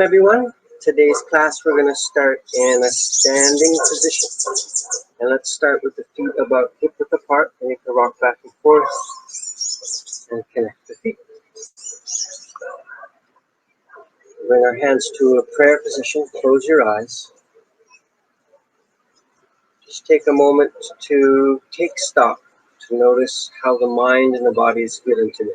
everyone. Today's class we're going to start in a standing position. And let's start with the feet about hip width apart. And you can rock back and forth and connect the feet. Bring our hands to a prayer position. Close your eyes. Just take a moment to take stock, to notice how the mind and the body is feeling today.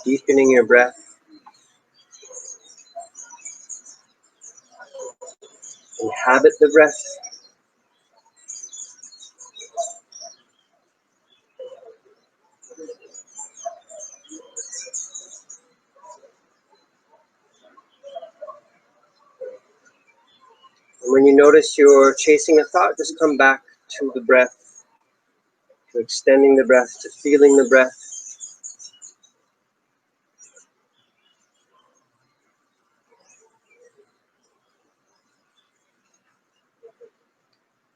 Deepening your breath. Inhabit the breath. And when you notice you're chasing a thought, just come back to the breath, to extending the breath, to feeling the breath.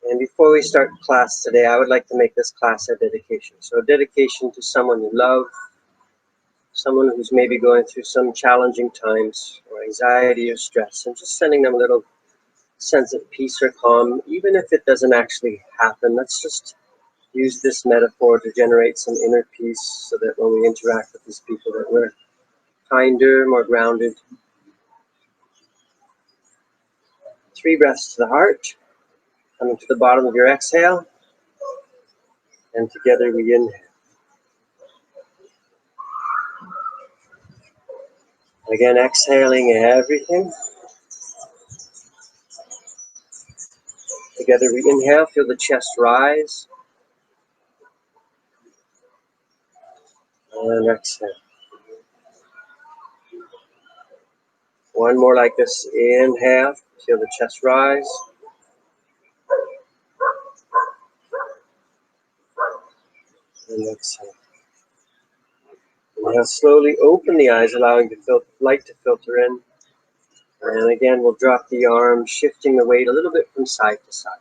And before we start class today, I would like to make this class a dedication. So a dedication to someone you love, someone who's maybe going through some challenging times or anxiety or stress, and just sending them a little sense of peace or calm, even if it doesn't actually happen. Let's just use this metaphor to generate some inner peace so that when we interact with these people that we're kinder, more grounded. 3 breaths to the heart. Coming to the bottom of your exhale, and together we inhale. Again, exhaling everything. Together we inhale, feel the chest rise, and exhale. One more like this, inhale, feel the chest rise. And exhale. Inhale, slowly open the eyes, allowing the light to filter in. And again, we'll drop the arms, shifting the weight a little bit from side to side.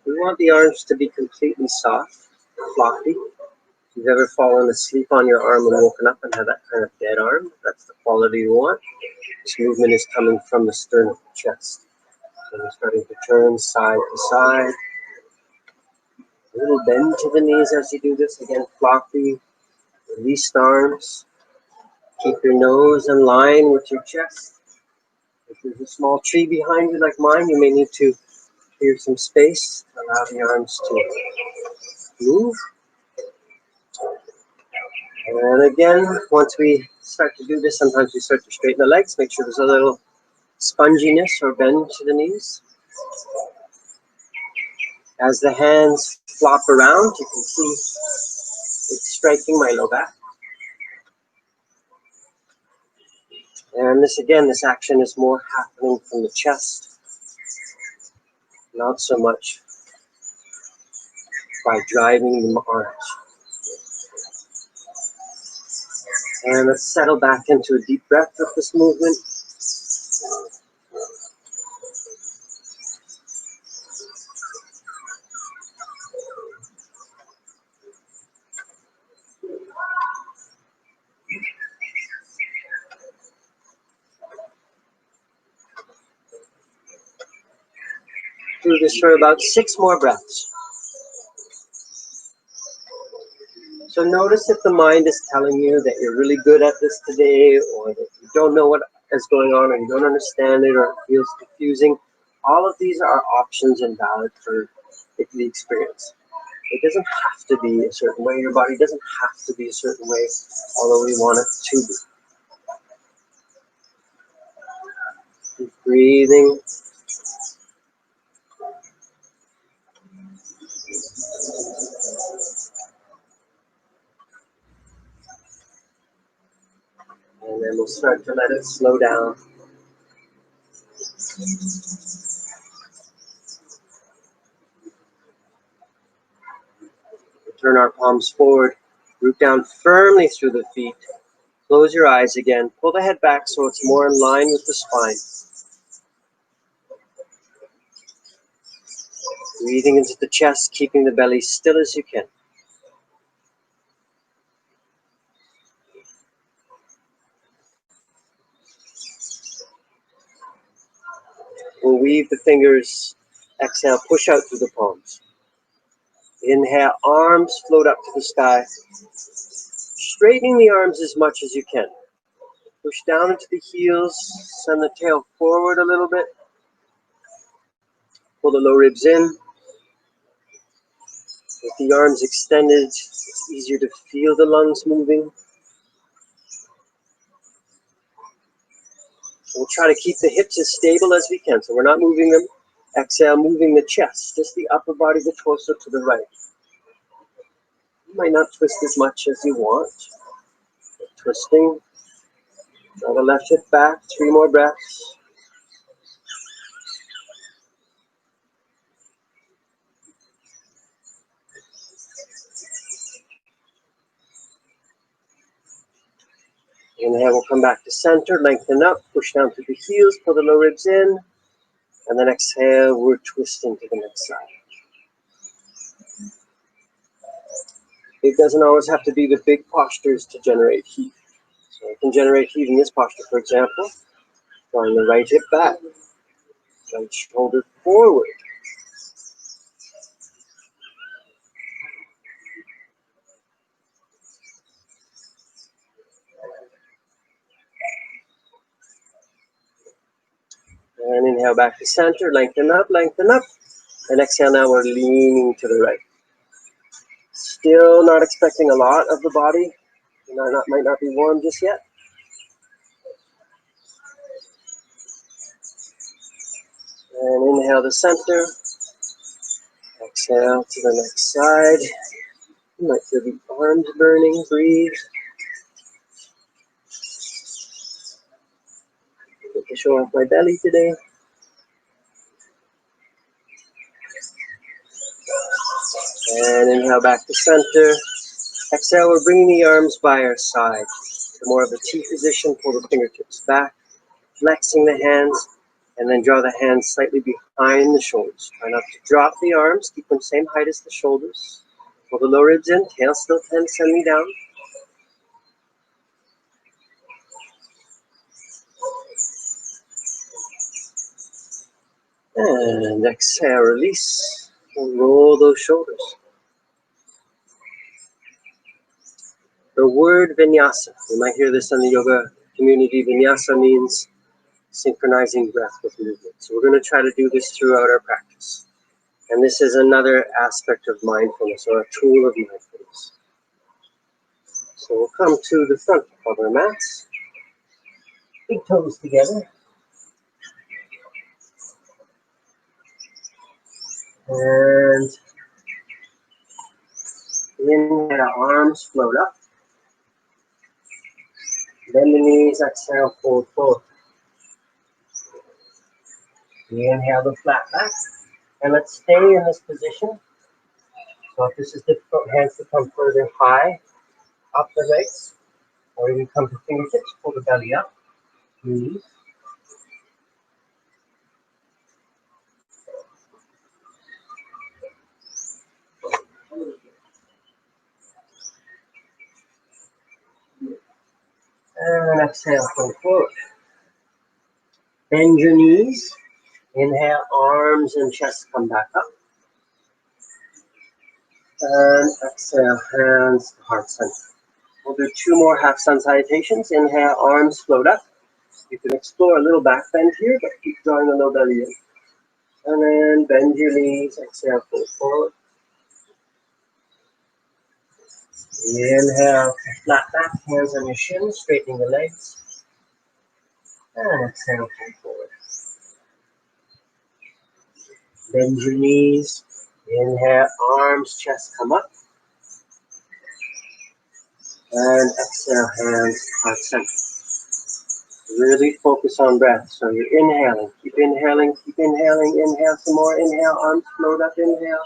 We want the arms to be completely soft, floppy. If you've ever fallen asleep on your arm and woken up and had that kind of dead arm, that's the quality you want. This movement is coming from the sternum of the chest. So we're starting to turn side to side. A little bend to the knees as you do this. Again, floppy, released arms. Keep your nose in line with your chest. If there's a small tree behind you like mine, you may need to clear some space. Allow the arms to move. And again, once we start to do this, sometimes we start to straighten the legs. Make sure there's a little sponginess or bend to the knees. As the hands flop around, you can see it's striking my low back. And this action is more happening from the chest, not so much by driving the arms. And let's settle back into a deep breath with this movement. Do this for about 6 more breaths. So notice if the mind is telling you that you're really good at this today, or that you don't know what is going on, or you don't understand it, or it feels confusing. All of these are options and valid for the experience. It doesn't have to be a certain way. Your body doesn't have to be a certain way, although we want it to be. Keep breathing. And then we'll start to let it slow down. Turn our palms forward, root down firmly through the feet. Close your eyes again. Pull the head back so it's more in line with the spine. Breathing into the chest, keeping the belly still as you can. We'll weave the fingers. Exhale, push out through the palms. Inhale, arms float up to the sky. Straightening the arms as much as you can. Push down into the heels, send the tail forward a little bit. Pull the lower ribs in. With the arms extended, it's easier to feel the lungs moving. We'll try to keep the hips as stable as we can, so we're not moving them. Exhale, moving the chest, just the upper body, the torso to the right. You might not twist as much as you want. Twisting. Draw the left hip back, 3 more breaths. Inhale, we'll come back to center, lengthen up, push down through the heels, pull the low ribs in, and then exhale, we're twisting to the next side. It doesn't always have to be the big postures to generate heat. So you can generate heat in this posture, for example, drawing the right hip back, right shoulder forward. And inhale back to center, lengthen up, and exhale, now we're leaning to the right. Still not expecting a lot of the body. Might not be warm just yet. And inhale to center. Exhale to the next side. You might feel the arms burning. Breathe. Get to show off my belly today. And inhale back to center. Exhale, we're bringing the arms by our side to more of a T position. Pull the fingertips back, flexing the hands, and then draw the hands slightly behind the shoulders. Try not to drop the arms. Keep them same height as the shoulders. Pull the lower ribs in. Tail still tense, send me down. And exhale, release. And roll those shoulders. The word vinyasa, you might hear this in the yoga community. Vinyasa means synchronizing breath with movement. So we're going to try to do this throughout our practice. And this is another aspect of mindfulness, or a tool of mindfulness. So we'll come to the front of our mats. Big toes together. And inhale, arms float up. Bend the knees, exhale, fold forward. Inhale the flat back. And let's stay in this position. So if this is difficult, hands to come further high, up the legs. Or you can come to fingertips, pull the belly up. Knees. And exhale, fold forward. Bend your knees. Inhale, arms and chest come back up. And exhale, hands to heart center. We'll do 2 more half sun salutations. Inhale, arms float up. You can explore a little back bend here, but keep drawing the low belly in. And then bend your knees. Exhale, fold forward. Inhale, flat back, hands on your shins, straightening the legs. And exhale, fold forward. Bend your knees. Inhale, arms, chest come up. And exhale, hands, heart center. Really focus on breath. So you're inhaling, keep inhaling, inhale some more, inhale, arms float up, inhale.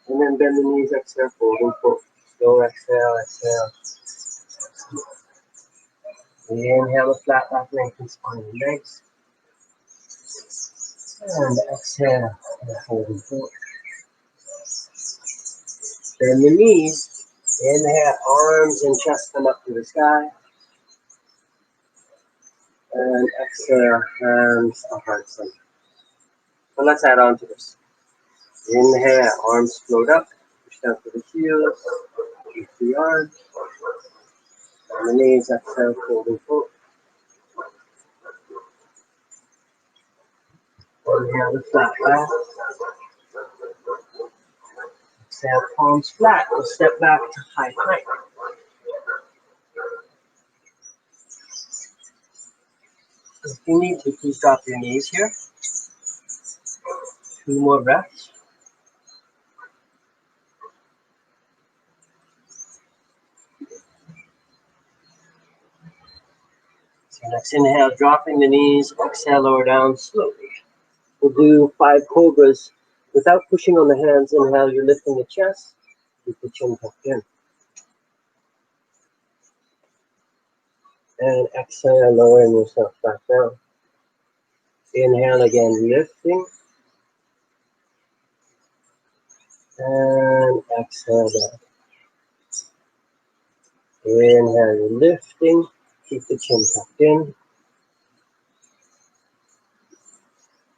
And then bend the knees, exhale, fold and fold. Slow exhale, exhale. Inhale the flat back, lengthen spine and legs. And exhale, and fold and fold. Bend the knees. Inhale, arms and chest come up to the sky. And exhale, hands to heart center. So let's add on to this. Inhale, arms float up, push down to the heels, keep the arms. On the knees, exhale, folding forward. Inhale the flat back. Exhale, palms flat. We'll step back to high plank. If you need to, please drop your knees here. 2 more breaths. So next inhale, dropping the knees. Exhale, lower down slowly. We'll do 5 cobras without pushing on the hands. Inhale, you're lifting the chest. Keep the chin tucked in. And exhale, lowering yourself back down. Inhale again, lifting. And exhale down. Inhale, you're lifting. Keep the chin tucked in.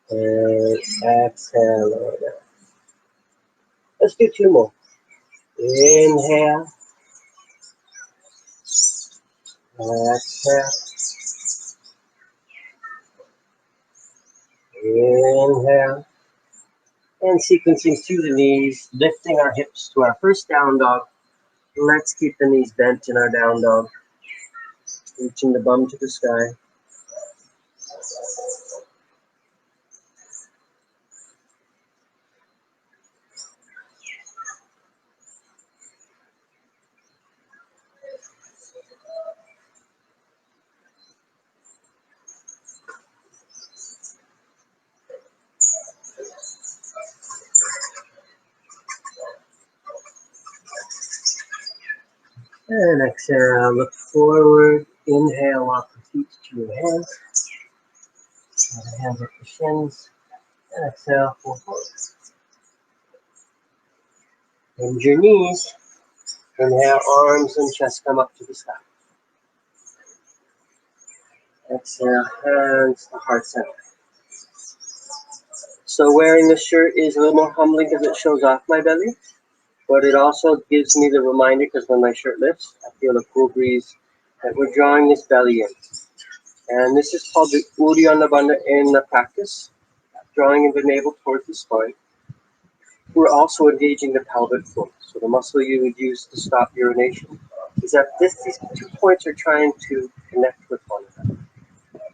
And exhale, lower down. Let's do 2 more. Inhale. Exhale. Inhale. And sequencing through the knees, lifting our hips to our first down dog. Let's keep the knees bent in our down dog. Reaching the bum to the sky. And exhale, look forward. Inhale, walk the feet to your hands. The hands up the shins. And exhale, pull forward. Bend your knees. Inhale, arms and chest come up to the sky. Exhale, hands to heart center. So wearing this shirt is a little more humbling because it shows off my belly. But it also gives me the reminder, because when my shirt lifts, I feel a cool breeze, that we're drawing this belly in. And this is called the Uddiyana Bandha in the practice, drawing in the navel towards the spine. We're also engaging the pelvic floor. So the muscle you would use to stop urination is that these 2 points are trying to connect with one another.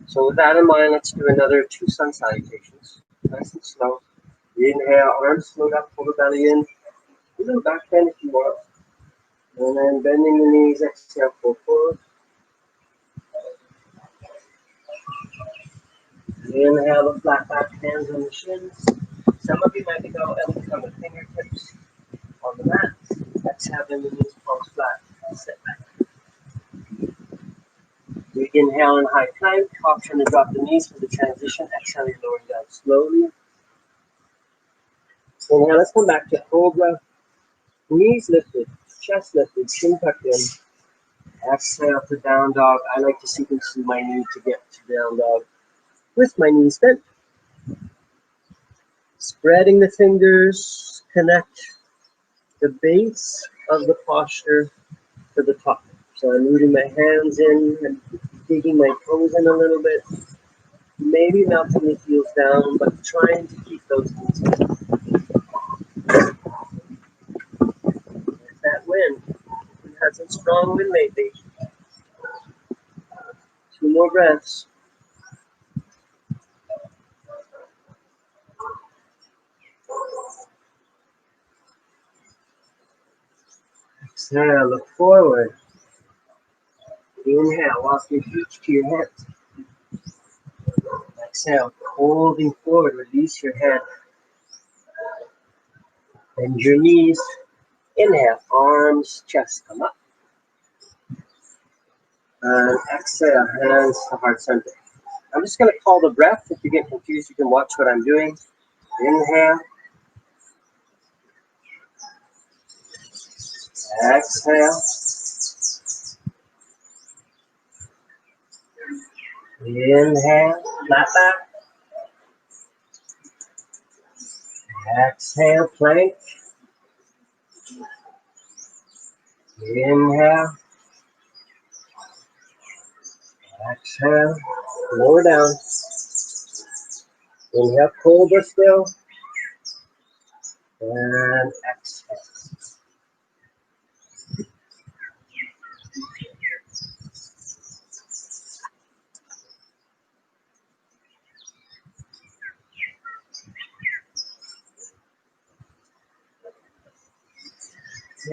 So with that in mind, let's do another 2 sun salutations. Nice and slow. Inhale, arms float up, pull the belly in. A little back bend if you want. And then bending the knees, exhale, pull forward. Inhale, the flat back, hands on the shins. Some of you might go elbows on the fingertips on the mat. Exhale, bend the knees, palms flat. Sit back. We inhale in high plank. Option to drop the knees for the transition. Exhale, you're lowering down slowly. Inhale, let's come back to cobra. Knees lifted, chest lifted, chin tucked in. Exhale to down dog. I like to sequence through my knee to get to down dog with my knees bent. Spreading the fingers, connect the base of the posture to the top. So I'm rooting my hands in and digging my toes in a little bit. Maybe melting the heels down, but trying to keep those knees bent. There's that wind. We've had some strong wind lately. 2 more breaths. Exhale, look forward. Inhale, walk your feet to your hips. Exhale, holding forward, release your head. Bend your knees. Inhale, arms, chest come up. And exhale, hands to heart center. I'm just going to call the breath. If you get confused, you can watch what I'm doing. Inhale. Exhale. Inhale, flat back. Exhale, plank. Inhale. Exhale. Lower down. Inhale, cobra still. And exhale.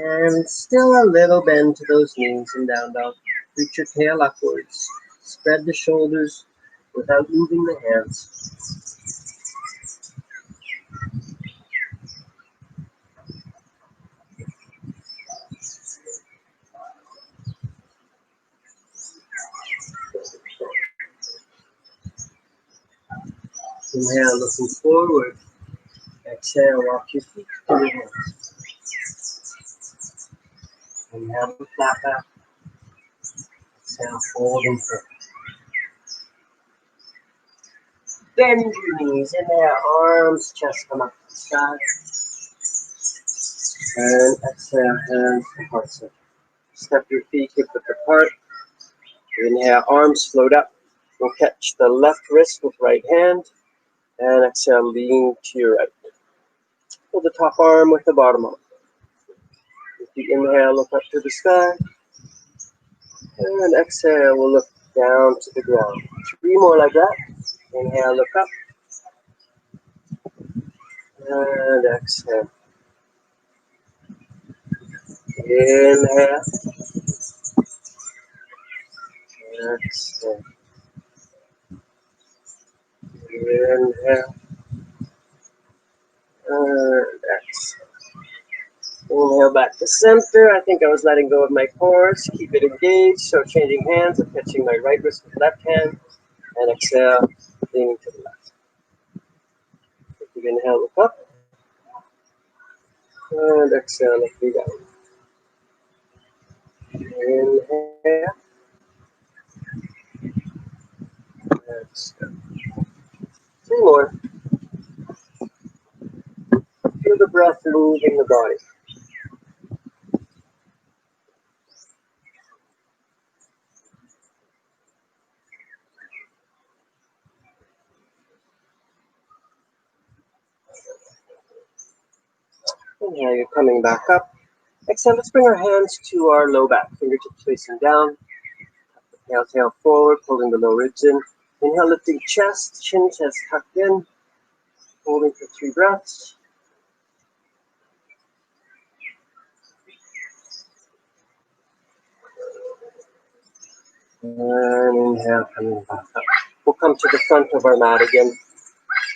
And still a little bend to those knees in down dog. Reach your tail upwards. Spread the shoulders without moving the hands. Inhale, looking forward. Exhale, walk your feet to your hands. Inhale, flat back. Exhale, fold and curl. Bend your knees. Inhale, arms, chest come up to the sky. And exhale, hands to heart center. Step your feet hip width apart. Inhale, arms float up. We'll catch the left wrist with right hand. And exhale, lean to your right. Pull the top arm with the bottom arm. With the inhale, look up to the sky. And exhale, we'll look down to the ground. 3 more like that. Inhale, look up. And exhale. Inhale. Exhale. Inhale. And exhale. Inhale back to center. I think I was letting go of my chords. Keep it engaged. So changing hands. I'm catching my right wrist with left hand. And exhale, leaning to the left. Take the inhale, look up. And exhale, look me down. Inhale. Exhale. 3 more. Feel the breath moving the body. Inhale, you're coming back up. Exhale, let's bring our hands to our low back. Fingertips facing down. Inhale, tail forward, pulling the low ribs in. Inhale, lifting chest, chin, chest tucked in. Holding for 3 breaths. And inhale, coming back up. We'll come to the front of our mat again.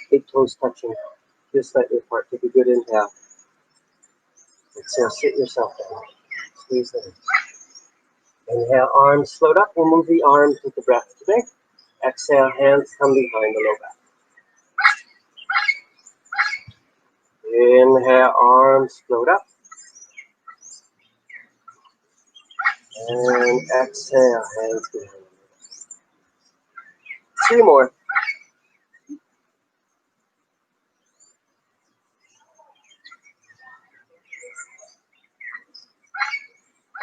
Big toes touching, just slightly apart. Take a good inhale. Exhale, sit yourself down. Squeeze the hips. Inhale, arms float up. We'll move the arms with the breath today. Exhale, hands come behind the low back. Inhale, arms float up. And exhale, hands behind. 3 more.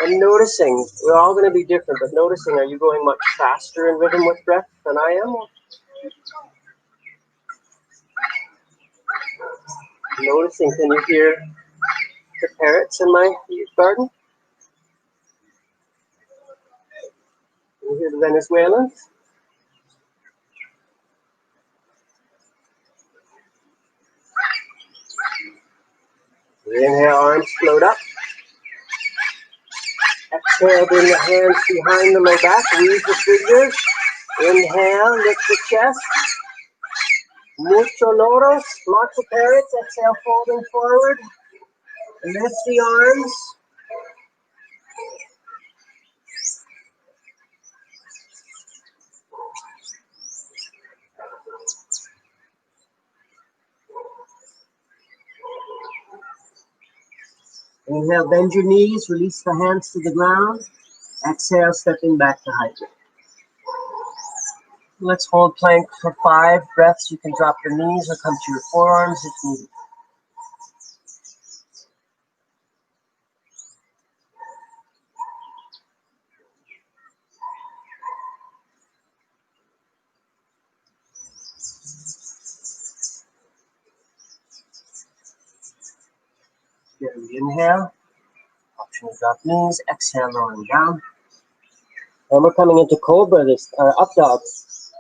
And noticing, we're all going to be different, but noticing, are you going much faster in rhythm with breath than I am? Noticing, can you hear the parrots in my garden? Can you hear the Venezuelans? Inhale, arms float up. Exhale, bring the hands behind the low back. Weave the fingers. Inhale, lift the chest. Mucho loros, lots of parrots. Exhale, folding forward. Lift the arms. Inhale, bend your knees, release the hands to the ground. Exhale, stepping back to high plank. Let's hold plank for 5 breaths. You can drop your knees or come to your forearms if needed. Good. Inhale, optional drop knees. Exhale, lowering down. And we're coming into cobra, up dog.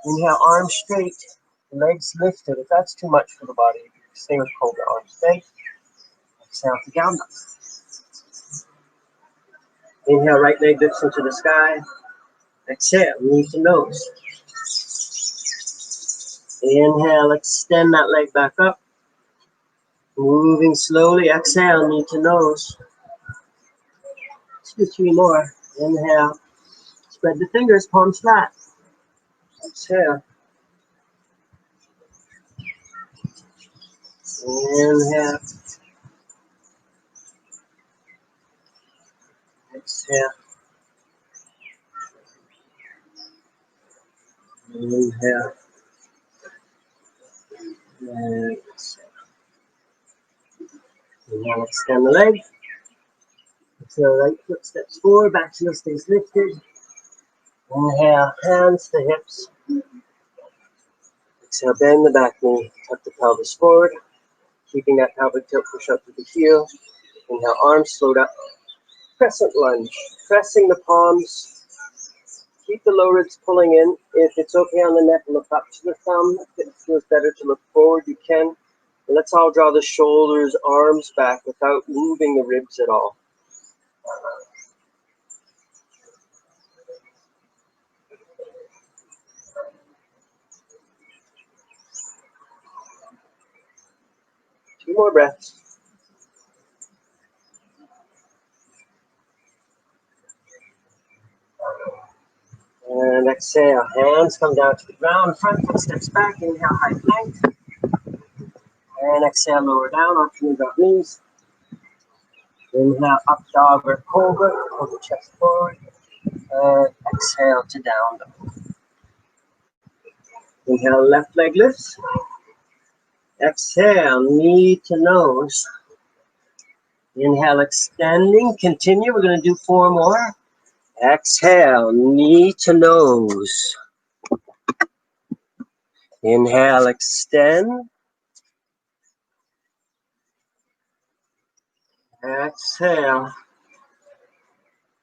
Inhale, arms straight, legs lifted. If that's too much for the body, stay with cobra, arms straight. Exhale to down dog. Inhale, right leg lifts into the sky. Exhale, knee to nose. Inhale, extend that leg back up. Moving slowly, exhale, knee to nose. Let's do 3 more. Inhale, spread the fingers, palms flat. Exhale. Inhale. Exhale. Inhale. And exhale. Inhale, extend the leg. Exhale, right foot steps forward, back heel stays lifted. Inhale, hands to hips. Exhale, bend the back knee, tuck the pelvis forward. Keeping that pelvic tilt, push up to the heel. Inhale, arms float up. Crescent lunge, pressing the palms. Keep the low ribs pulling in. If it's okay on the neck, look up to the thumb. If it feels better to look forward, you can. And let's all draw the shoulders, arms back without moving the ribs at all. Two more breaths. And exhale, hands come down to the ground, front foot steps back, inhale, high plank. And exhale, lower down, option drop knees. Inhale, up dog or cobra, pull the chest forward. And exhale to down dog. Inhale, left leg lifts. Exhale, knee to nose. Inhale, extending, continue. We're going to do 4 more. Exhale, knee to nose. Inhale, extend. Exhale.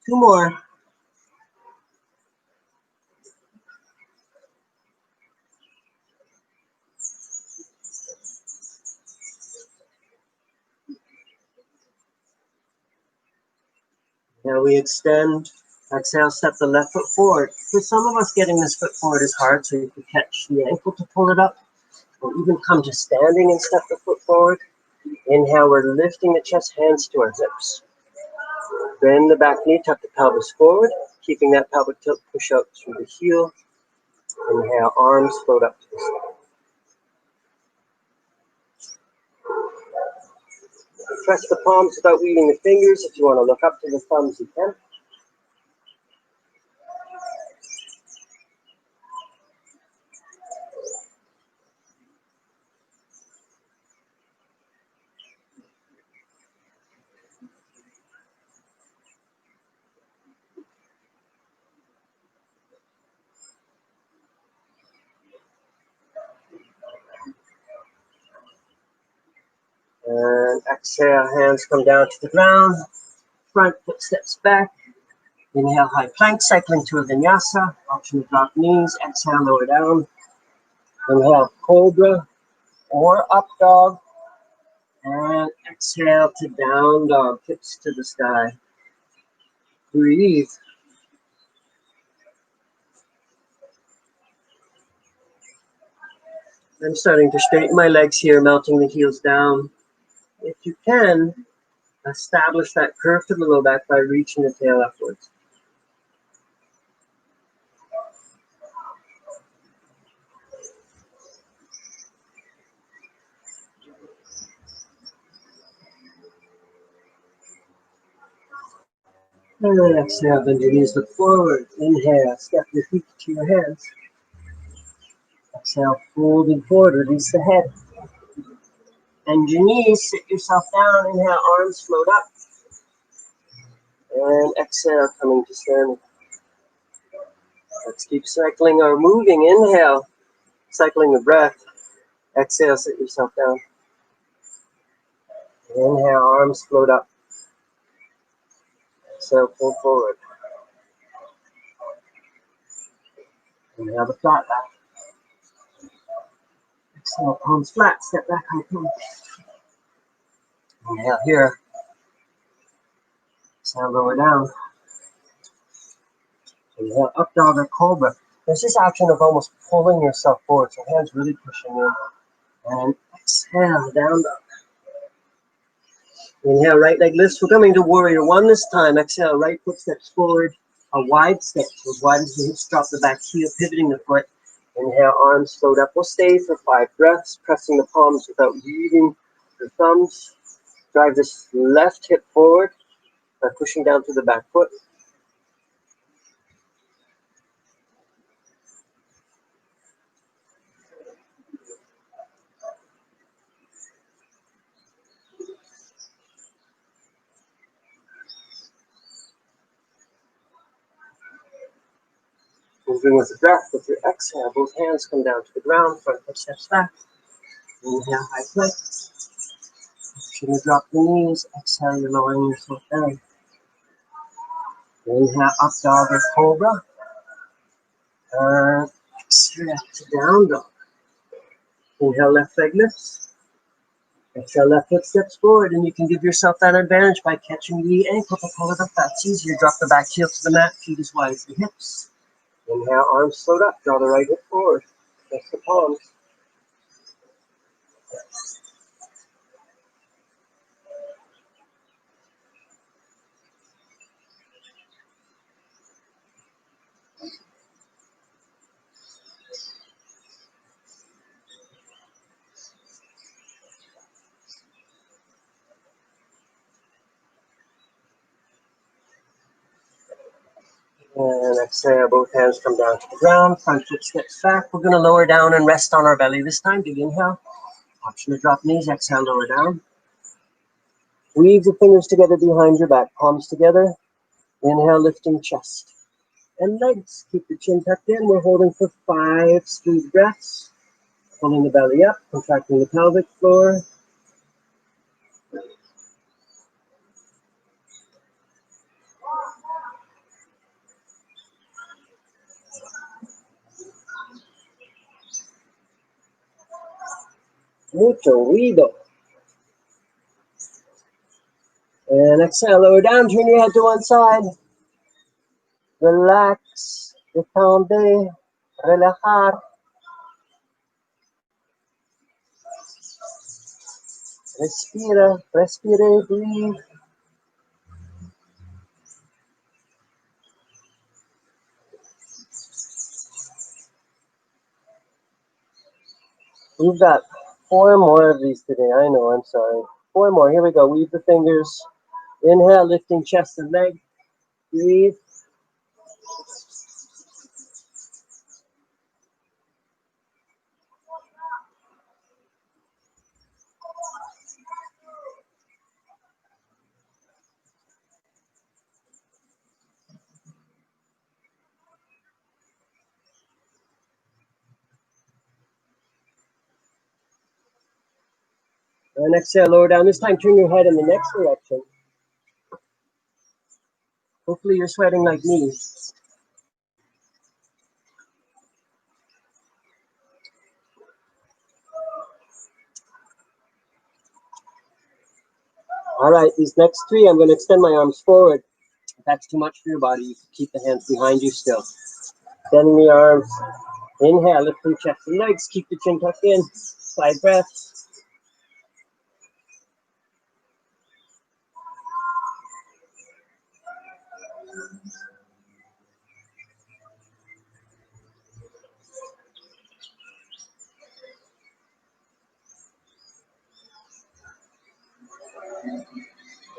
2 more. Now we extend. Exhale, step the left foot forward. For some of us, getting this foot forward is hard, so you can catch the ankle to pull it up, or even come to standing and step the foot forward. Inhale, we're lifting the chest, hands to our hips. Bend the back knee, tuck the pelvis forward, keeping that pelvic tilt, push out through the heel. Inhale, arms float up to the side. Press the palms without weaving the fingers. If you want to look up to the thumbs, you can. And exhale, hands come down to the ground. Front foot steps back. Inhale, high plank, cycling to a vinyasa. Option to drop knees. Exhale, lower down. Inhale, cobra or up dog. And exhale to down dog, hips to the sky. Breathe. I'm starting to straighten my legs here, melting the heels down. If you can, establish that curve to the low back by reaching the tail upwards. And then exhale, bend your knees, look forward. Inhale, step your feet to your hands. Exhale, folding forward, release the head. Bend your knees, sit yourself down. Inhale, arms float up. And exhale, coming to standing. Let's keep cycling or moving. Inhale, cycling the breath. Exhale, sit yourself down. Inhale, arms float up. Exhale, pull forward. Inhale, the flat back. Exhale, palms flat, step back, high plank. Inhale here. Exhale, lower down. Inhale, up dog or cobra. There's this action of almost pulling yourself forward, so hands really pushing in. And exhale, down dog. Inhale, right leg lifts. We're coming to warrior one this time. Exhale, right foot steps forward. A wide step, so as wide as the hips, drop the back heel, pivoting the foot. Inhale, arms float up. We'll stay for 5 breaths, pressing the palms without weaving the thumbs. Drive this left hip forward by pushing down through the back foot. Moving with the breath, with your exhale, both hands come down to the ground, front foot steps back. Inhale, high plank. Should you drop the knees, exhale, you're lowering yourself down. Inhale, up dog or cobra. Exhale to down dog. Inhale, left leg lifts. Exhale, left foot steps forward, and you can give yourself that advantage by catching the ankle to pull it up. That's easier. Drop the back heel to the mat, feet as wide as the hips. Inhale, arms float up. Draw the right hip forward. Press the palms. And exhale, both hands come down to the ground. Front foot steps back. We're going to lower down and rest on our belly this time. Big inhale. Option to drop knees. Exhale, lower down. Weave the fingers together behind your back. Palms together. Inhale, lifting chest and legs. Keep the chin tucked in. We're holding for 5 smooth breaths. Pulling the belly up, contracting the pelvic floor. Mucho ruido. And exhale, lower down, turn your head to one side. Relax, détendez, relajar. Respira, respire, breathe. We've got 4 more of these today. I know, I'm sorry. 4 more. Here we go. Weave the fingers. Inhale, lifting chest and leg. Breathe. And exhale, lower down. This time, turn your head in the next direction. Hopefully, you're sweating like me. All right, these next 3, I'm going to extend my arms forward. If that's too much for your body, you can keep the hands behind you still. Extending the arms. Inhale, lifting chest and legs. Keep the chin tucked in. 5 breaths.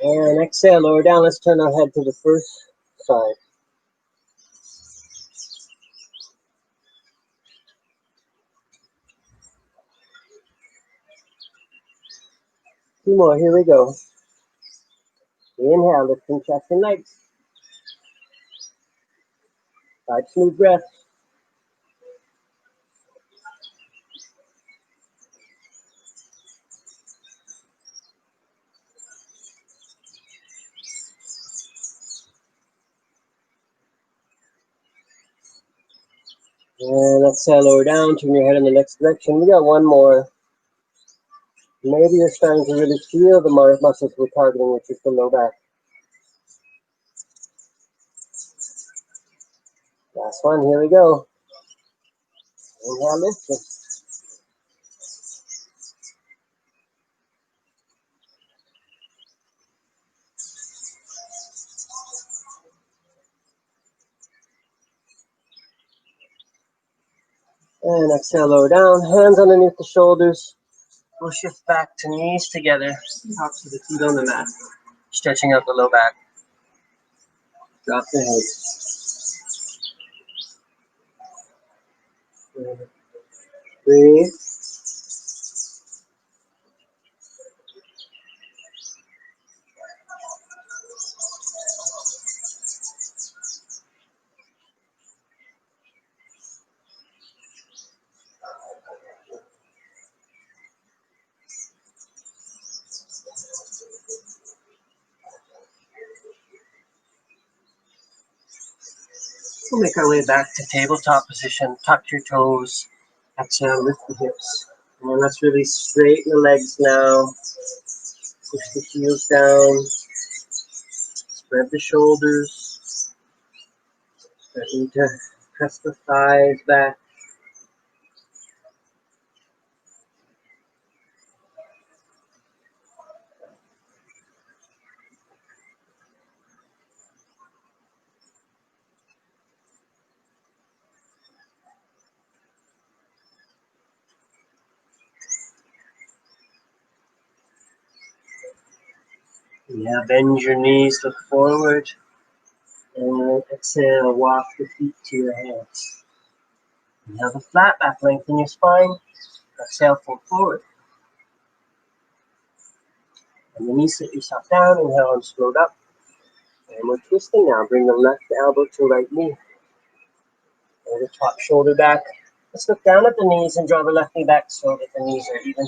And exhale, lower down. Let's turn our head to the first side. Two more, here we go. Inhale, lifting chest and legs. 5 smooth breaths. And exhale, lower down, turn your head in the next direction. We got one more. Maybe you're starting to really feel the muscles we're targeting, which is the low back. Last one, here we go. Inhale, lift it. And exhale, lower down, hands underneath the shoulders. We'll shift back to knees together, tops of the feet on the mat, stretching out the low back. Drop the head. Breathe. We'll make our way back to tabletop position. Tuck your toes. Exhale, lift the hips. And let's really straighten the legs now. Push the heels down. Spread the shoulders. Starting to press the thighs back. Yeah, bend your knees, look forward. And exhale, walk the feet to your hands. Inhale the flat back, lengthen your spine. Exhale, fold forward. And the knees, sit yourself down. Inhale, arms float up. And we're twisting now. Bring the left elbow to right knee. And the top shoulder back. Let's look down at the knees and draw the left knee back so that the knees are even.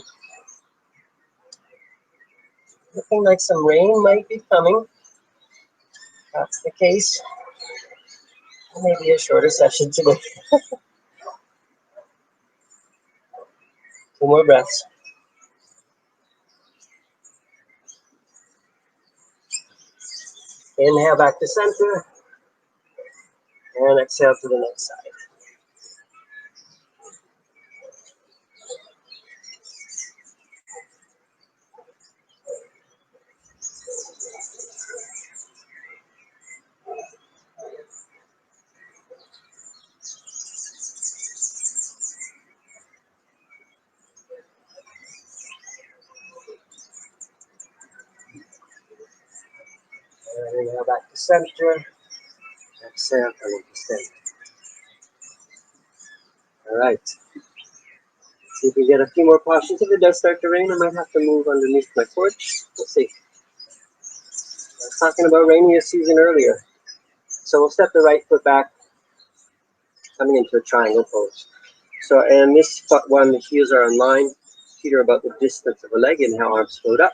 Looking like some rain might be coming. If that's the case, maybe a shorter session today. 2 more breaths. Inhale back to center. And exhale to the next side. And inhale back to center. Exhale, coming to center. All right. See if we get a few more postures. If it does start to rain, I might have to move underneath my porch. We'll see. I was talking about rainier season earlier. So we'll step the right foot back, coming into a triangle pose. So, and this one, the heels are in line. Feet are about the distance of a leg. Inhale, arms float up.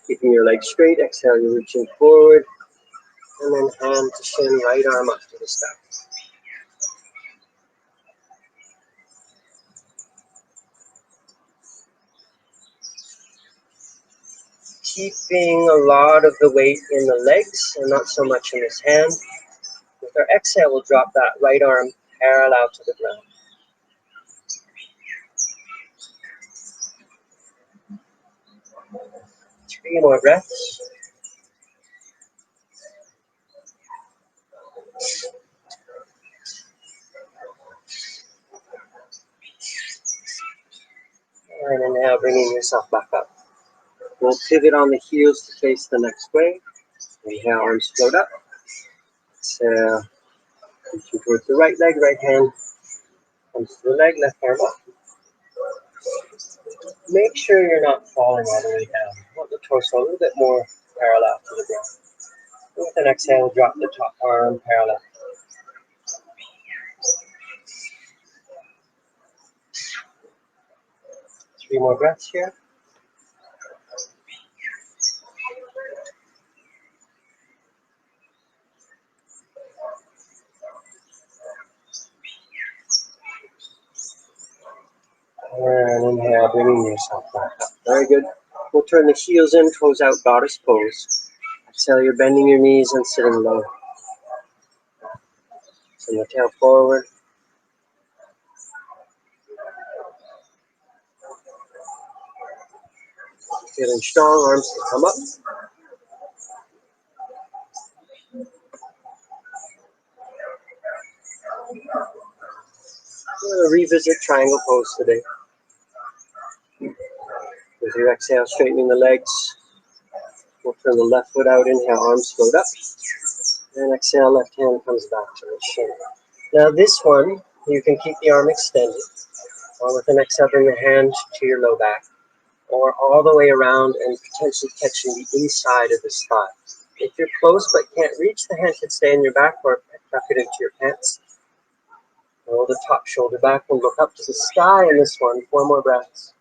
Keeping your legs straight. Exhale, you're reaching forward. And then hand to shin, right arm up to the sky. Keeping a lot of the weight in the legs and not so much in this hand. With our exhale, we'll drop that right arm parallel to the ground. 3 more breaths. And inhale, bringing yourself back up. We'll pivot on the heels to face the next way. Inhale, arms float up. Exhale. Reaching towards the right leg, right hand comes to the leg, left arm up. Make sure you're not falling all the way down. Want the torso a little bit more parallel to the ground. With an exhale, drop the top arm parallel. 3 more breaths here. And inhale, bringing yourself back up. Very good. We'll turn the heels in, toes out, goddess pose. Exhale, you're bending your knees and sitting low. Send the tail forward. Feeling strong, arms can come up. We're going to revisit triangle pose today. With your exhale, straightening the legs. We'll turn the left foot out, inhale, arms float up. And exhale, left hand comes back to the shin. Now this one, you can keep the arm extended. Or with an exhale, bring the hand to your low back. Or all the way around and potentially catching the inside of the thigh. If you're close but can't reach, the hand should stay in your back or tuck it into your pants. Roll the top shoulder back and look up to the sky in this one. 4 more breaths.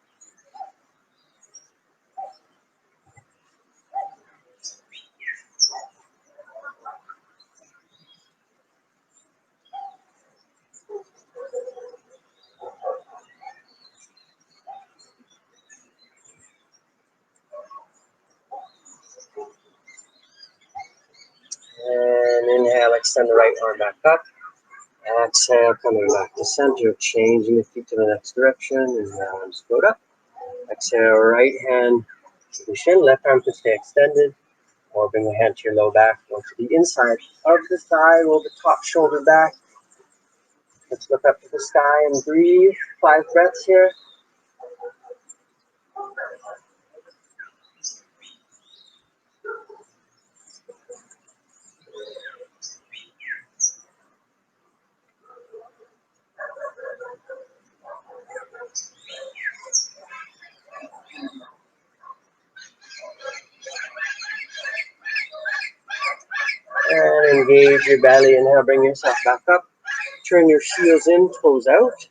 And inhale, extend the right arm back up. Exhale, coming back to center, changing the feet to the next direction. Inhale, arms float up. Exhale, right hand to the shin, left arm can stay extended. Or bring the hand to your low back, or to the inside of the thigh, roll the top shoulder back. Let's look up to the sky and breathe. 5 breaths here. And engage your belly. Inhale, bring yourself back up. Turn your heels in, toes out.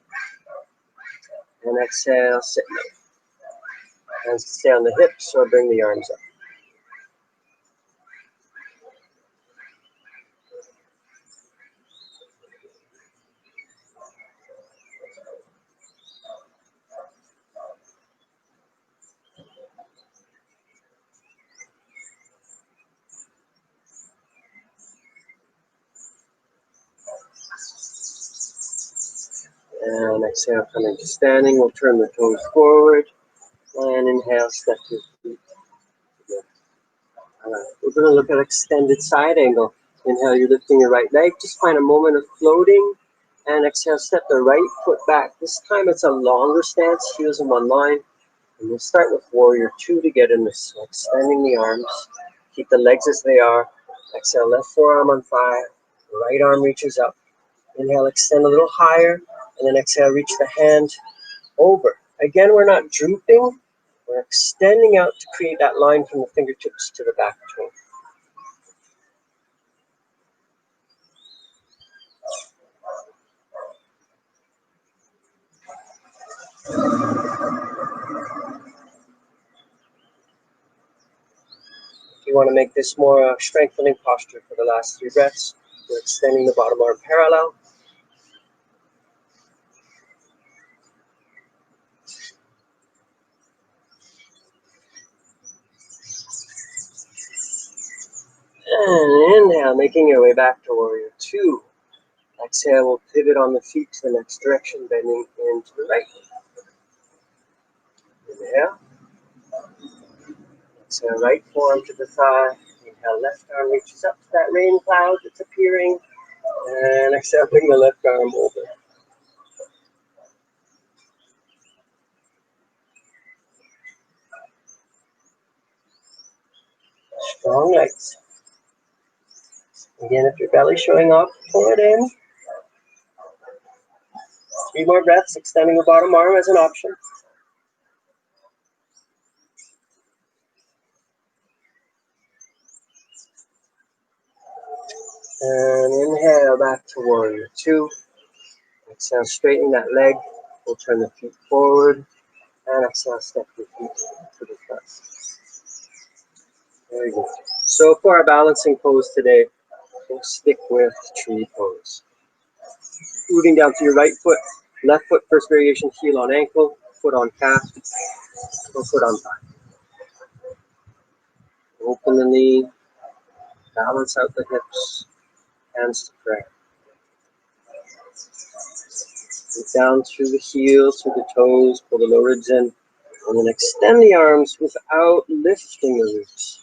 And exhale, sit. Hands stay on the hips or bring the arms up. And exhale, coming to standing. We'll turn the toes forward. And inhale, step your feet together. We're going to look at extended side angle. Inhale, you're lifting your right leg. Just find a moment of floating. And exhale, step the right foot back. This time it's a longer stance, heels in one line. And we'll start with warrior 2 to get in this. So extending the arms. Keep the legs as they are. Exhale, left forearm on thigh. Right arm reaches up. Inhale, extend a little higher. And then exhale, reach the hand over. Again, we're not drooping. We're extending out to create that line from the fingertips to the back toe. If you want to make this more strengthening posture for the last 3 breaths, we're extending the bottom arm parallel. And inhale, making your way back to warrior 2. Exhale, we'll pivot on the feet to the next direction, bending into the right. Inhale. Exhale, right forearm to the thigh. Inhale, left arm reaches up to that rain cloud that's appearing. And exhale, bring the left arm over. Strong legs. Again, if your belly's showing off, pull it in. 3 more breaths, extending the bottom arm as an option. And inhale back to warrior 2. Exhale, straighten that leg. We'll turn the feet forward. And exhale, step your feet to the front. Very good. So for our balancing pose today, we'll stick with tree pose. Moving down to your right foot, left foot, first variation, heel on ankle, foot on calf, or foot on thigh. Open the knee, balance out the hips, hands to prayer. Move down through the heels, through the toes, pull the lower ribs in, and then extend the arms without lifting the ribs.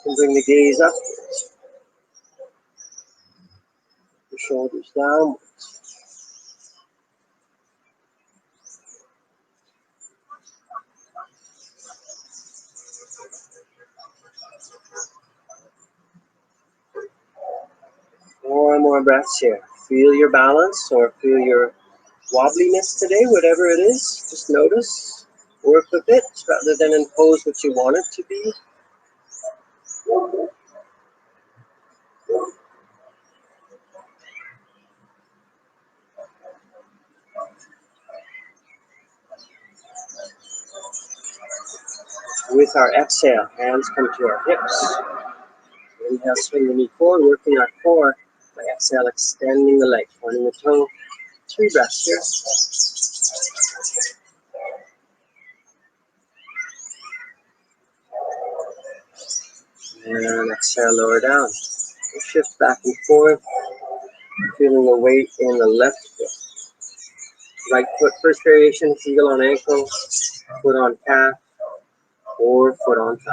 And bring the gaze up, the shoulders down. Four more breaths here. Feel your balance or feel your wobbliness today, whatever it is. Just notice, work with it rather than impose what you want it to be. With our exhale, hands come to our hips. Inhale, swing the knee forward, working our core. My exhale, extending the leg, pointing the toe. 3 breaths here. And exhale, lower down. We'll shift back and forth, feeling the weight in the left foot. Right foot, first variation, heel on ankle, foot on calf, or foot on thigh.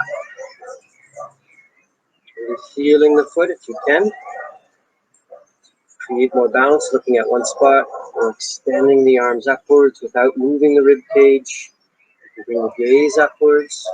Really feeling the foot if you can. Create more balance, looking at one spot, or extending the arms upwards without moving the rib cage. You bring the gaze upwards.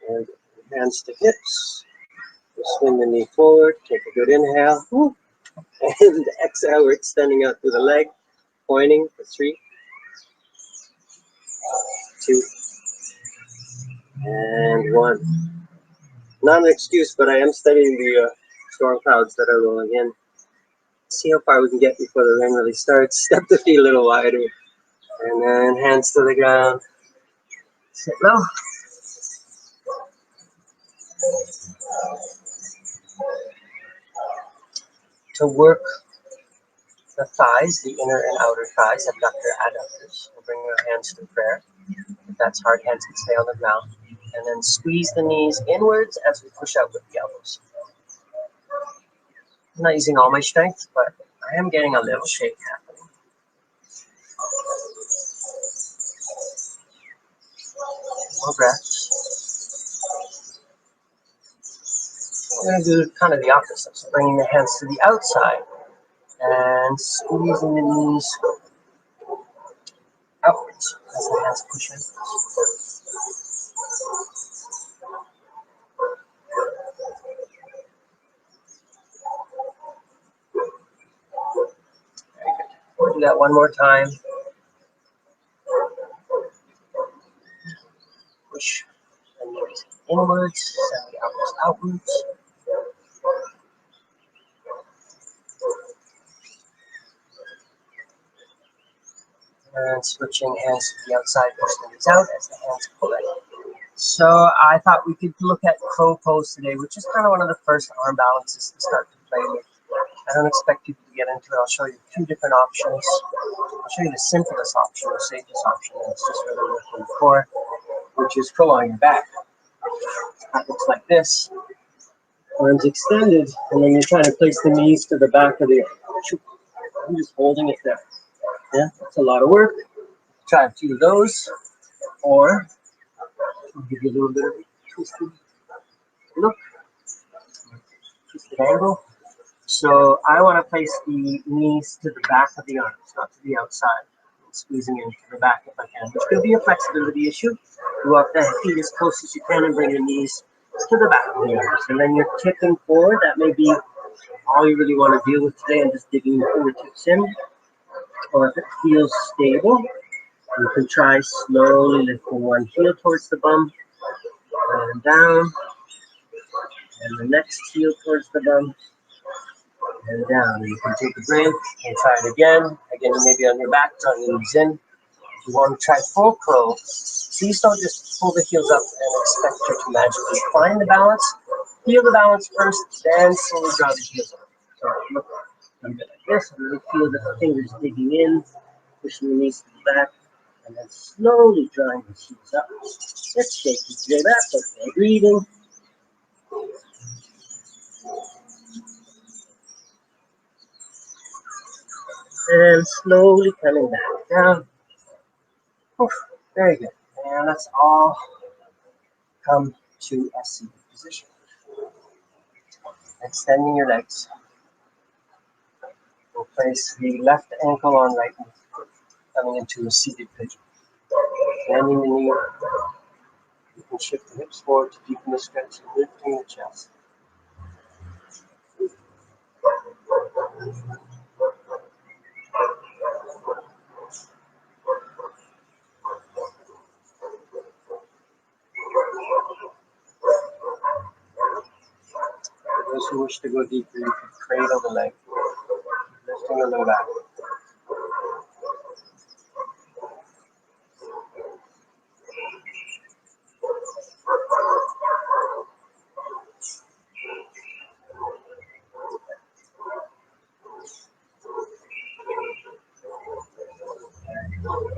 And hands to hips. Swing the knee forward, take a good inhale. Woo. And exhale, we're extending out through the leg, pointing for 3, 2, and 1. Not an excuse, but I am studying the storm clouds that are rolling in. See how far we can get before the rain really starts. Step the feet a little wider. And then hands to the ground. Sit low. To work the thighs, the inner and outer thighs, abductor, adductors. We'll bring our hands to prayer. If that's hard, hands can stay on the ground. And then squeeze the knees inwards as we push out with the elbows. I'm not using all my strength, but I am getting a little shake happening. More breaths. We're going to do kind of the opposite. So bringing the hands to the outside and squeezing the knees outwards as the hands push in. Very good. We'll do that one more time. Push the knees inwards, send the elbows outwards. And switching hands to the outside, push the knees out as the hands pull in. So I thought we could look at crow pose today, which is kind of one of the first arm balances to start to play with. I don't expect people to get into it. I'll show you 2 different options. I'll show you the simplest option, the safest option, and it's just really working the core, which is crow on your back. That looks like this. Arms extended, and then you're trying to place the knees to the back of the arm. I'm just holding it there. Yeah, that's a lot of work. Try a few of those, or I'll give you a little bit of a twisted look, twisted angle. So I want to place the knees to the back of the arms, not to the outside. I'm squeezing into the back if I can, which could be a flexibility issue. You walk the feet as close as you can and bring your knees to the back of the arms. And then you're tipping forward. That may be all you really want to deal with today, and just digging your fingertips in. Or if it feels stable, you can try slowly lifting one heel towards the bum and down, and the next heel towards the bum and down. You can take a break and try it again. Again, maybe on your back, drawing your knees in. If you want to try full crow, please don't just pull the heels up and expect you to magically find the balance. Feel the balance first, then slowly draw the heels up. So look a bit like this. Really feel the fingers digging in, pushing the knees to the back, and then slowly drawing the heels up. Let's take you today back. Okay, breathing. And slowly coming back down. Oof, very good. And let's all come to a seated position. Extending your legs. We'll place the left ankle on right knee, coming into a seated pigeon. Bending the knee. You can shift the hips forward to deepen the stretch, lifting the chest. For those who wish to go deeper, you can cradle the leg, lifting the low back.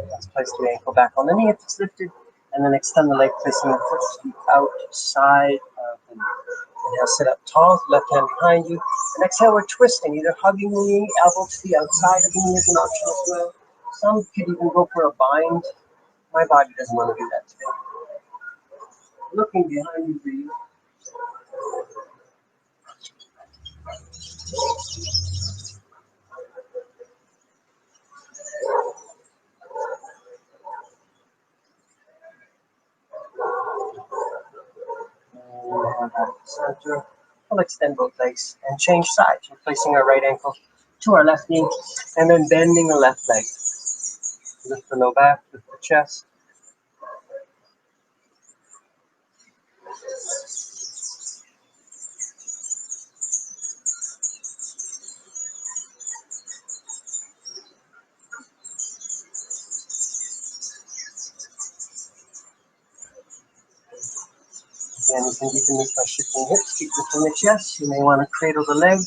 Let's place the ankle back on the knee if it's lifted, and then extend the leg, placing the foot to the outside of the knee. Inhale, sit up tall, left hand behind you. And exhale, we're twisting, either hugging the knee, elbow to the outside of the knee is an option as well. Some could even go for a bind. My body doesn't want to do that today. Looking behind you, breathe. And back to center. We'll extend both legs and change sides. We're placing our right ankle to our left knee and then bending the left leg. Lift the low back, lift the chest. Again, you can deepen this by shifting hips, keep lifting the chest. You may want to cradle the leg.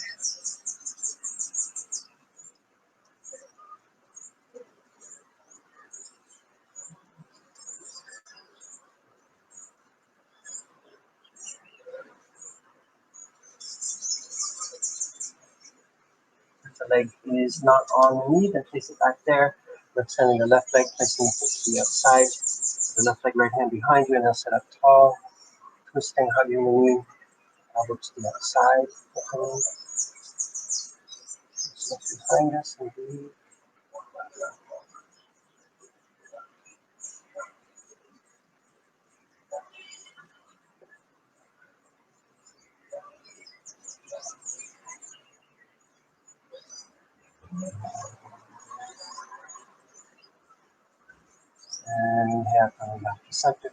If the leg is not on the knee, then place it back there. We're extending the left leg, placing the foot to the outside. The left leg, right hand behind you, and now sit up tall. Twisting, hugging the knee, elbow to the outside. Look behind us and breathe. And inhale, coming back to center.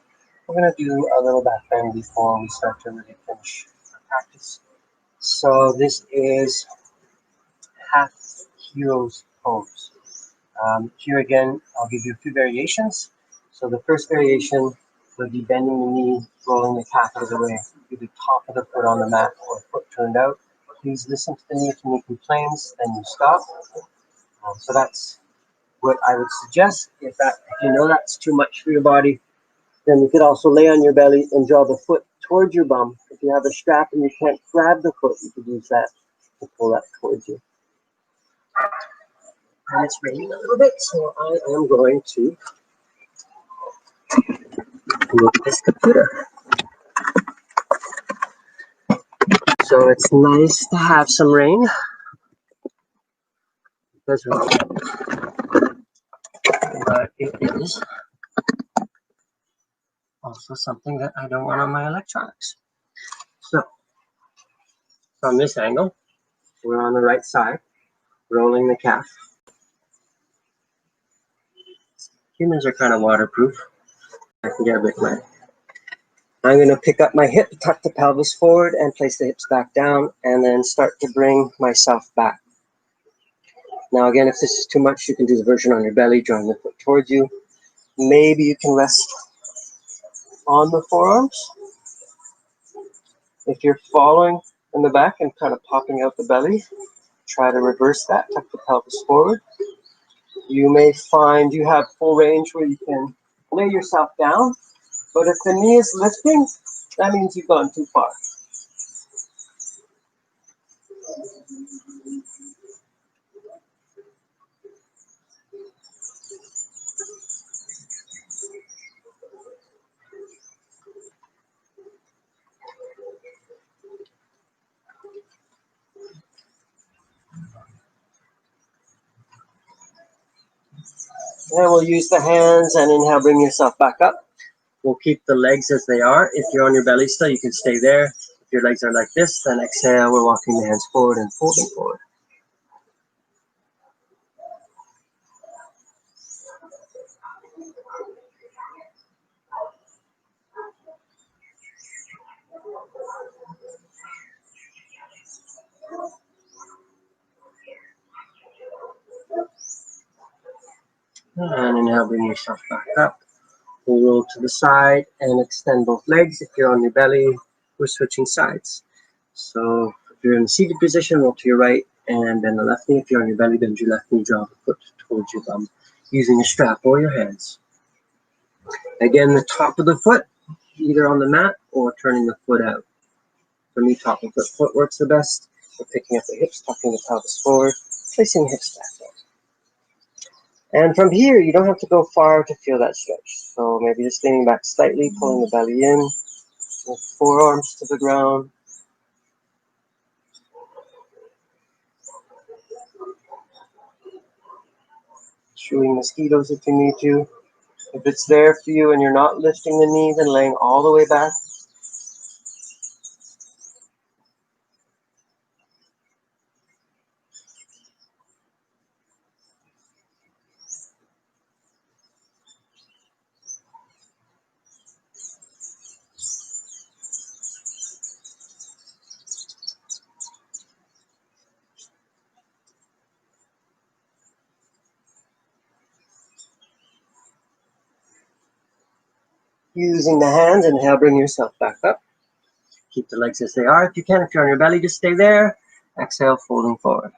We're going to do a little back bend before we start to really finish our practice. So this is half hero's pose. Here again, I'll give you a few variations. So the first variation would be bending the knee, rolling the calf out of the way. Do the top of the foot on the mat or foot turned out. Please listen to the knee. If any complains, then you stop. So that's what I would suggest. If you know that's too much for your body, then you could also lay on your belly and draw the foot towards your bum. If you have a strap and you can't grab the foot, you could use that to pull that towards you. And it's raining a little bit, so I am going to with this computer. So it's nice to have some rain, because it is also something that I don't want on my electronics. So from this angle, we're on the right side, rolling the calf. Humans are kind of waterproof. I can get a bit wet. I'm going to pick up my hip, tuck the pelvis forward, and place the hips back down, and then start to bring myself back. Now again, if this is too much, you can do the version on your belly, drawing the foot towards you. Maybe you can rest on the forearms. If you're following in the back and kind of popping out the belly, try to reverse that, tuck the pelvis forward. You may find you have full range where you can lay yourself down, but if the knee is lifting, that means you've gone too far. And we'll use the hands and inhale, bring yourself back up. We'll keep the legs as they are. If you're on your belly still, you can stay there. If your legs are like this, then exhale, we're walking the hands forward and folding forward. And inhale, bring yourself back up. We'll roll to the side and extend both legs. If you're on your belly, we're switching sides. So if you're in a seated position, roll to your right and bend the left knee. If you're on your belly, bend your left knee, draw the foot towards your bum using a strap or your hands. Again, the top of the foot, either on the mat or turning the foot out. For me, top of the foot works the best. We're picking up the hips, tucking the pelvis forward, placing the hips back down. And from here, you don't have to go far to feel that stretch. So maybe just leaning back slightly, pulling the belly in, with forearms to the ground. Shooing mosquitoes if you need to. If it's there for you and you're not lifting the knee, then laying all the way back. Using the hands, inhale, bring yourself back up. Keep the legs as they are. If you can, if you're on your belly, just stay there. Exhale, folding forward.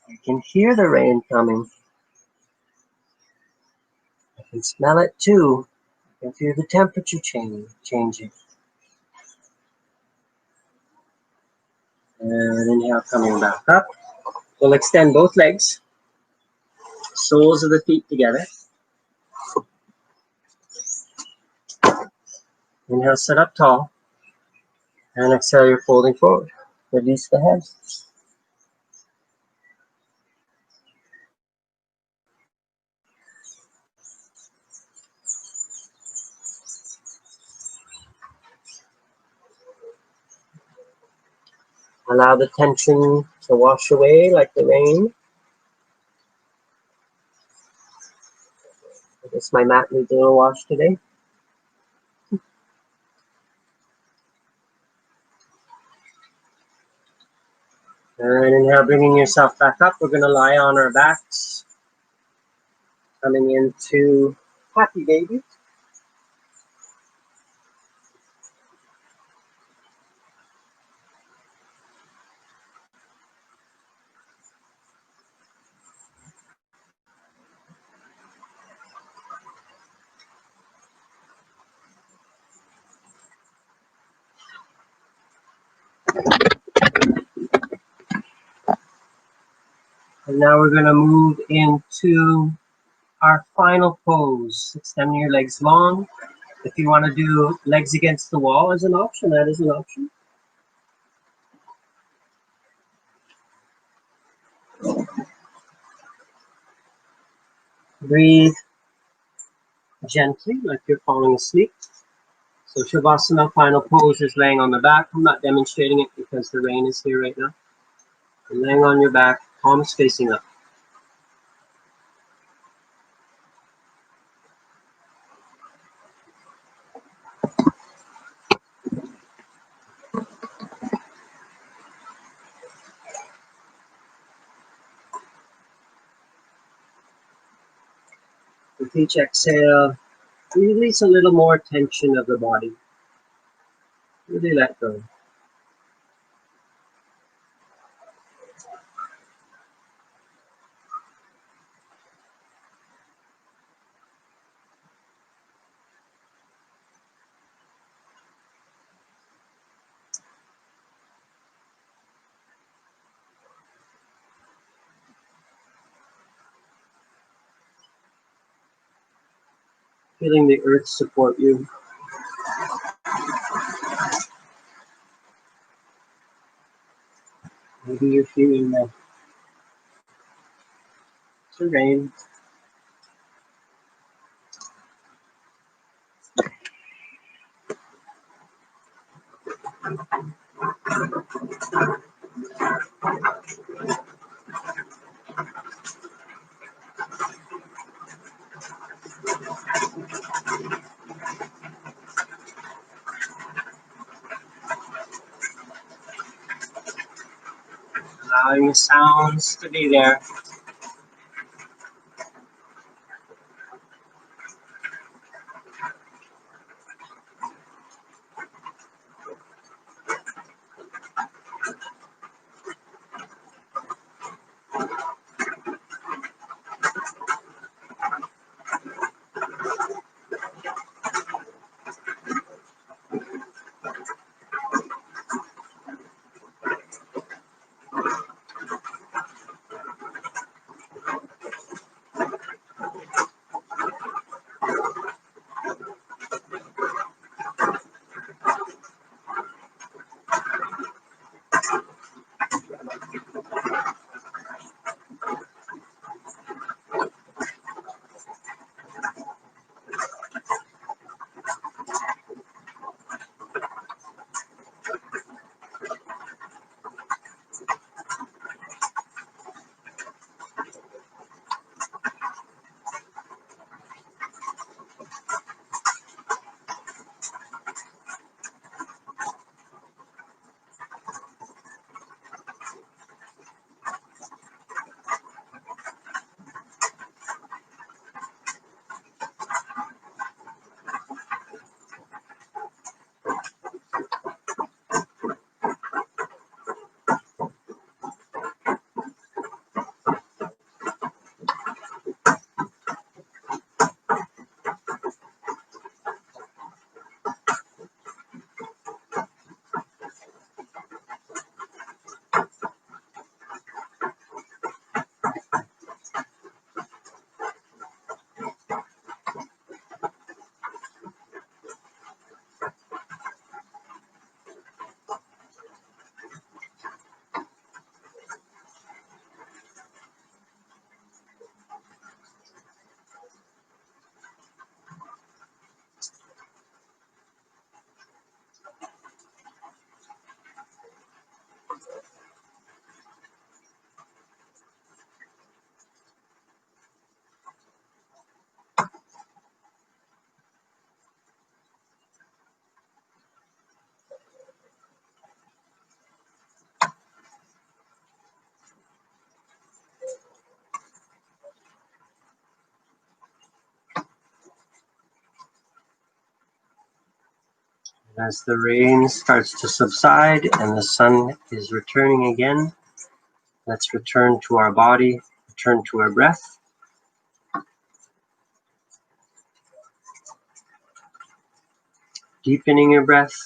I can hear the rain coming. I can smell it too. I can feel the temperature changing. And inhale, coming back up. We'll extend both legs, soles of the feet together. Inhale, sit up tall. And exhale, you're folding forward. Release the head. Allow the tension to wash away like the rain. I guess my mat needs a little wash today. And inhale, bringing yourself back up. We're going to lie on our backs. Coming into happy baby. And now we're going to move into our final pose. Extending your legs long. If you want to do legs against the wall as an option, that is an option. Breathe gently, like you're falling asleep. So Shavasana, final pose, is laying on the back. I'm not demonstrating it because the rain is here right now. You're laying on your back, palms facing up. With each exhale, release a little more tension of the body. Really let go. Feeling the earth support you. Maybe you're feeling the rain. Allowing the sounds to be there. As the rain starts to subside and the sun is returning again, let's return to our body, return to our breath. Deepening your breath.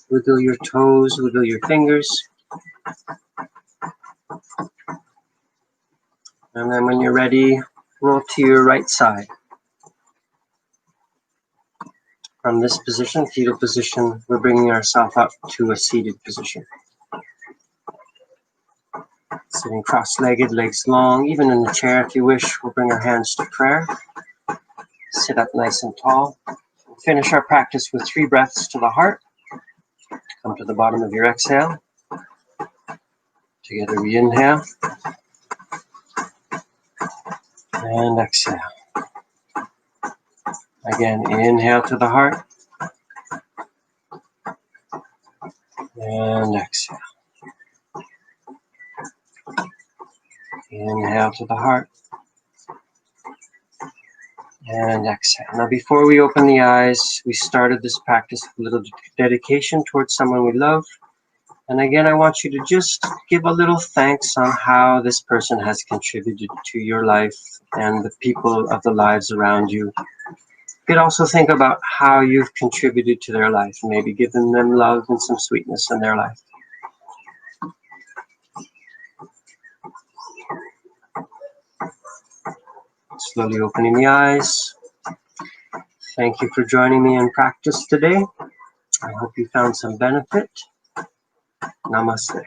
Wiggle your toes, wiggle your fingers. And then when you're ready, roll to your right side. From this position, fetal position, we're bringing ourselves up to a seated position. Sitting cross-legged, legs long, even in the chair if you wish. We'll bring our hands to prayer. Sit up nice and tall. Finish our practice with 3 breaths to the heart. Come to the bottom of your exhale. Together we inhale. And exhale. Again, inhale to the heart. And exhale. Inhale to the heart. And exhale. Now before we open the eyes, we started this practice with a little dedication towards someone we love. And again, I want you to just give a little thanks on how this person has contributed to your life and the people of the lives around you. You could also think about how you've contributed to their life, maybe giving them love and some sweetness in their life. Slowly opening the eyes. Thank you for joining me in practice today. I hope you found some benefit. Namaste.